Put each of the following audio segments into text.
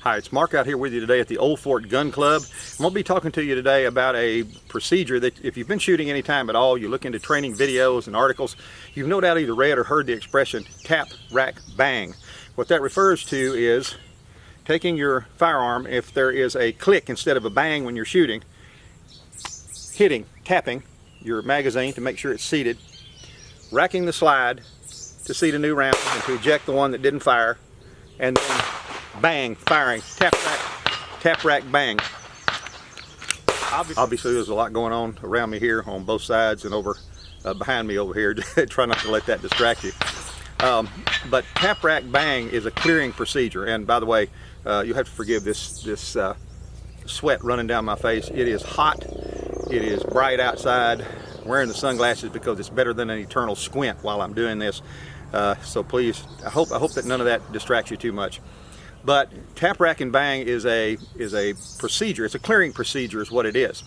Hi, it's Mark out here with you today at the Old Fort Gun Club. I'm going to be talking to you today about a procedure that if you've been shooting any time at all, you look into training videos and articles, you've no doubt either read or heard the expression tap, rack, bang. What that refers to is taking your firearm, if there is a click instead of a bang when you're shooting, tapping your magazine to make sure it's seated, racking the slide to seat a new round and to eject the one that didn't fire, and then bang, firing, tap, rack, bang. Obviously there's a lot going on around me here on both sides and over behind me over here. Try not to let that distract you. But tap, rack, bang is a clearing procedure. And by the way, you have to forgive this sweat running down my face. It is hot. It is bright outside. I'm wearing the sunglasses because it's better than an eternal squint while I'm doing this. So please, I hope that none of that distracts you too much. But tap, rack, and bang is a procedure. It's a clearing procedure is what it is.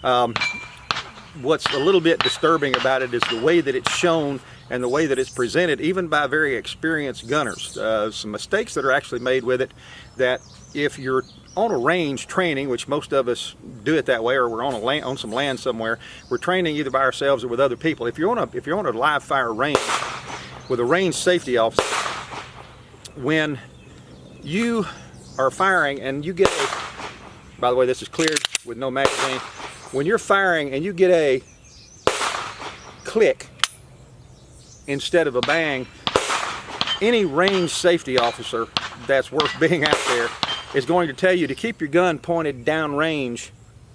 What's a little bit disturbing about it is the way that it's shown and the way that it's presented, even by very experienced gunners. Some mistakes that are actually made with it, that if you're on a range training, which most of us do it that way, or we're on some land somewhere, we're training either by ourselves or with other people. If you're on a live fire range with a range safety officer, when you are firing and you get a, by the way, this is cleared with no magazine, when you're firing and you get a click instead of a bang, any range safety officer that's worth being out there is going to tell you to keep your gun pointed downrange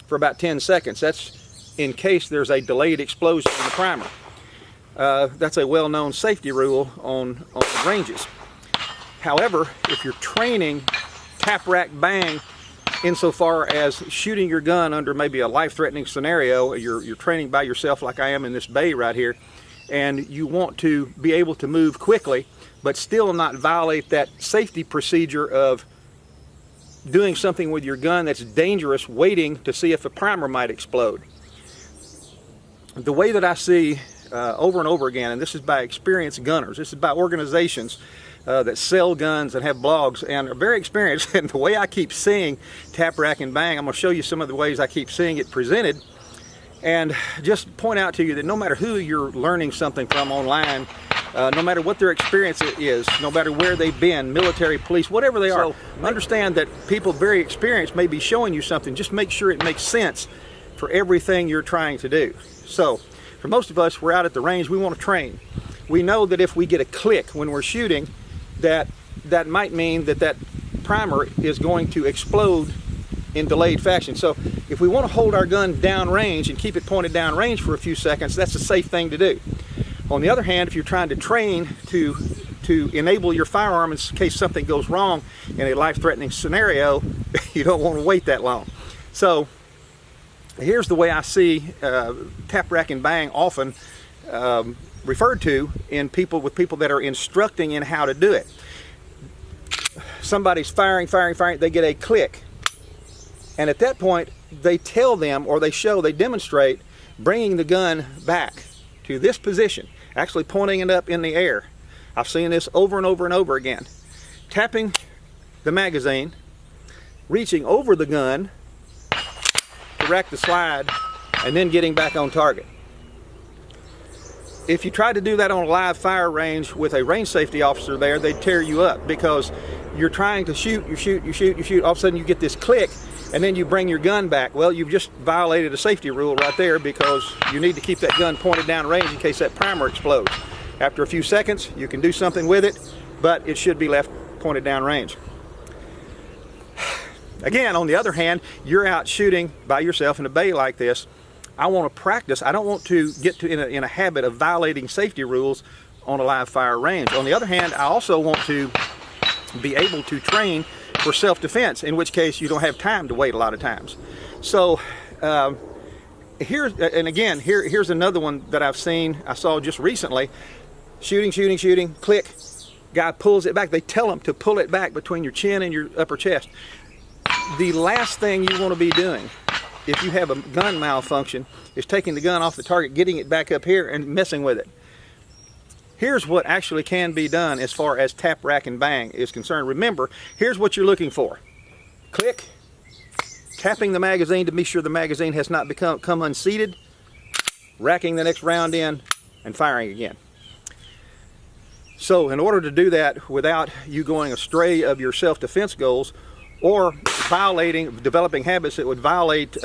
for about 10 seconds. That's in case there's a delayed explosion in the primer. That's a well-known safety rule on ranges. However, if you're training tap, rack, bang insofar as shooting your gun under maybe a life-threatening scenario, you're training by yourself like I am in this bay right here, and you want to be able to move quickly but still not violate that safety procedure of doing something with your gun that's dangerous, waiting to see if a primer might explode. The way that I see over and over again, and this is by experienced gunners, this is by organizations that sell guns and have blogs and are very experienced, and the way I keep seeing tap, rack, and bang, I'm going to show you some of the ways I keep seeing it presented, and just point out to you that no matter who you're learning something from online, no matter what their experience is, no matter where they've been, military, police, whatever they are, understand that people very experienced may be showing you something. Just make sure it makes sense for everything you're trying to do. So for most of us, we're out at the range, we want to train. We know that if we get a click when we're shooting, that might mean that primer is going to explode in delayed fashion. So if we want to hold our gun downrange and keep it pointed downrange for a few seconds, that's a safe thing to do. On the other hand, if you're trying to train to enable your firearm in case something goes wrong in a life-threatening scenario, you don't want to wait that long. So here's the way I see tap, rack, and bang often referred to in people that are instructing in how to do it. Somebody's firing, they get a click, and at that point they tell them, or they demonstrate bringing the gun back to this position, actually pointing it up in the air. I've seen this over and over and over again. Tapping the magazine, reaching over the gun to rack the slide, and then getting back on target. If you try to do that on a live fire range with a range safety officer there, they'd tear you up, because you're trying to shoot, you shoot, all of a sudden you get this click, and then you bring your gun back. Well, you've just violated a safety rule right there, because you need to keep that gun pointed down range in case that primer explodes. After a few seconds, you can do something with it, but it should be left pointed down range. Again, on the other hand, you're out shooting by yourself in a bay like this. I want to practice. I don't want to get in a habit of violating safety rules on a live fire range. On the other hand, I also want to be able to train for self-defense, in which case you don't have time to wait a lot of times. So here's another one that I saw just recently. Shooting, click, guy pulls it back. They tell them to pull it back between your chin and your upper chest. The last thing you want to be doing if you have a gun malfunction is taking the gun off the target, getting it back up here and messing with it. Here's what actually can be done as far as tap, rack, and bang is concerned. Remember, here's what you're looking for. click, tapping the magazine to be sure the magazine has not become unseated, racking the next round in, and firing again. So in order to do that without you going astray of your self-defense goals or developing habits that would violate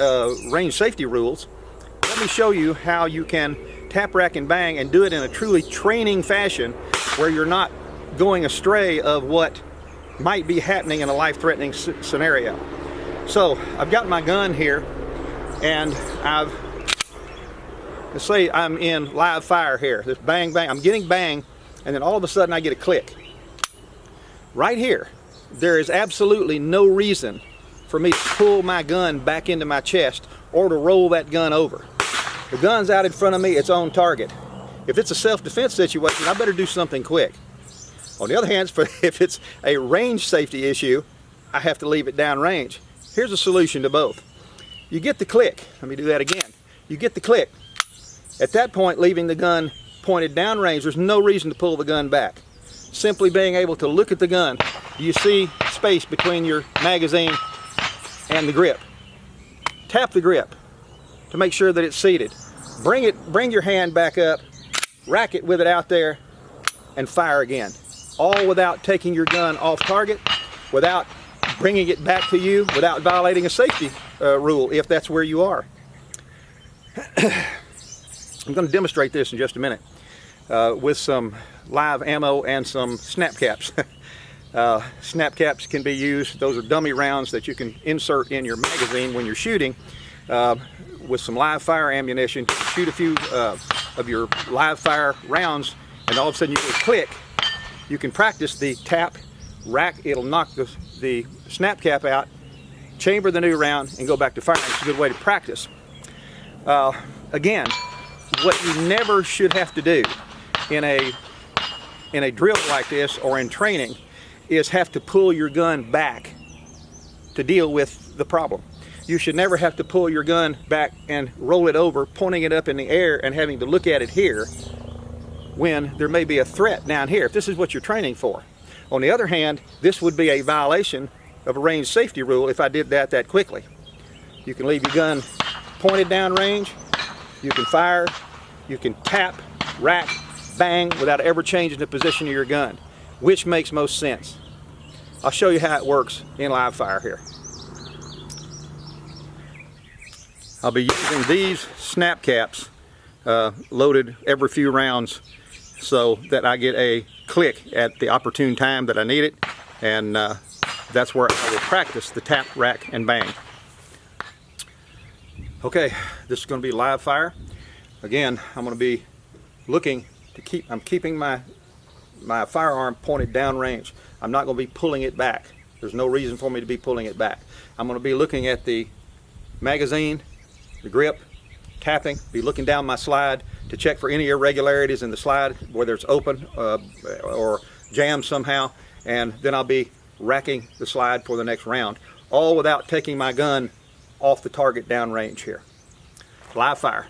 range safety rules, let me show you how you can tap, rack, and bang and do it in a truly training fashion where you're not going astray of what might be happening in a life-threatening scenario. So I've got my gun here, and let's say I'm in live fire here. This bang, bang, I'm getting bang, and then all of a sudden I get a click. Right here, there is absolutely no reason for me to pull my gun back into my chest or to roll that gun over. The gun's out in front of me, it's on target. If it's a self-defense situation, I better do something quick. On the other hand, if it's a range safety issue, I have to leave it downrange. Here's a solution to both. You get the click. Let me do that again. You get the click. At that point, leaving the gun pointed downrange, there's no reason to pull the gun back. Simply being able to look at the gun, do you see space between your magazine and the grip? Tap the grip to make sure that it's seated. Bring your hand back up, rack it with it out there, and fire again. All without taking your gun off target, without bringing it back to you, without violating a safety rule if that's where you are. I'm going to demonstrate this in just a minute with some live ammo and some snap caps. Snap caps can be used, those are dummy rounds that you can insert in your magazine when you're shooting with some live fire ammunition. Shoot a few of your live fire rounds, and all of a sudden you get a click. You can practice the tap, rack, it'll knock the snap cap out, chamber the new round, and go back to firing. It's a good way to practice. Again, what you never should have to do in a drill like this or in training is have to pull your gun back to deal with the problem. You should never have to pull your gun back and roll it over, pointing it up in the air and having to look at it here when there may be a threat down here, if this is what you're training for. On the other hand, this would be a violation of a range safety rule if I did that quickly. You can leave your gun pointed down range, you can fire, you can tap, rack, bang without ever changing the position of your gun. Which makes most sense? I'll show you how it works in live fire here. I'll be using these snap caps loaded every few rounds so that I get a click at the opportune time that I need it, and that's where I will practice the tap, rack, and bang. Okay, this is going to be live fire. Again, I'm going to be looking to I'm keeping my firearm pointed downrange. I'm not going to be pulling it back. There's no reason for me to be pulling it back. I'm going to be looking at the magazine, the grip, tapping, be looking down my slide to check for any irregularities in the slide, whether it's open or jammed somehow, and then I'll be racking the slide for the next round, all without taking my gun off the target downrange here. Live fire.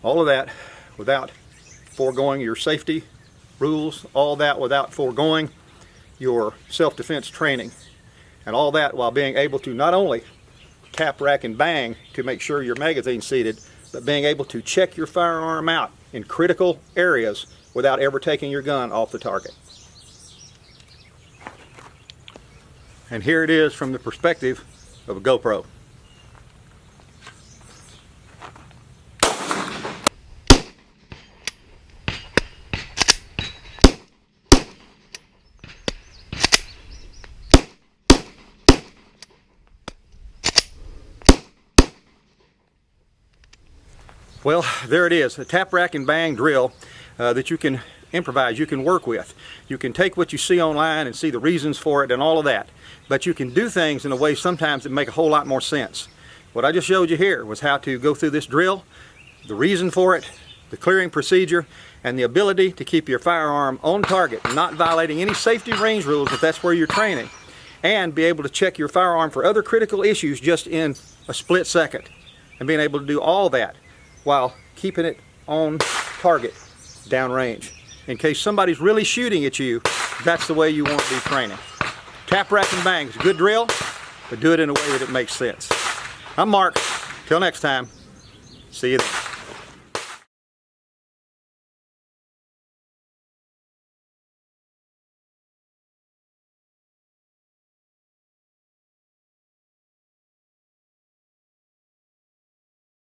All of that without foregoing your safety rules, all that without foregoing your self-defense training, and all that while being able to not only tap, rack, and bang to make sure your magazine's seated, but being able to check your firearm out in critical areas without ever taking your gun off the target. And here it is from the perspective of a GoPro. Well, there it is, a tap, rack, and bang drill that you can improvise, you can work with. You can take what you see online and see the reasons for it and all of that, but you can do things in a way sometimes that make a whole lot more sense. What I just showed you here was how to go through this drill, the reason for it, the clearing procedure, and the ability to keep your firearm on target, not violating any safety range rules if that's where you're training, and be able to check your firearm for other critical issues just in a split second, and being able to do all that while keeping it on target downrange. In case somebody's really shooting at you, that's the way you want to be training. Tap, rack, and bang is a good drill, but do it in a way that it makes sense. I'm Mark. Till next time, see you then.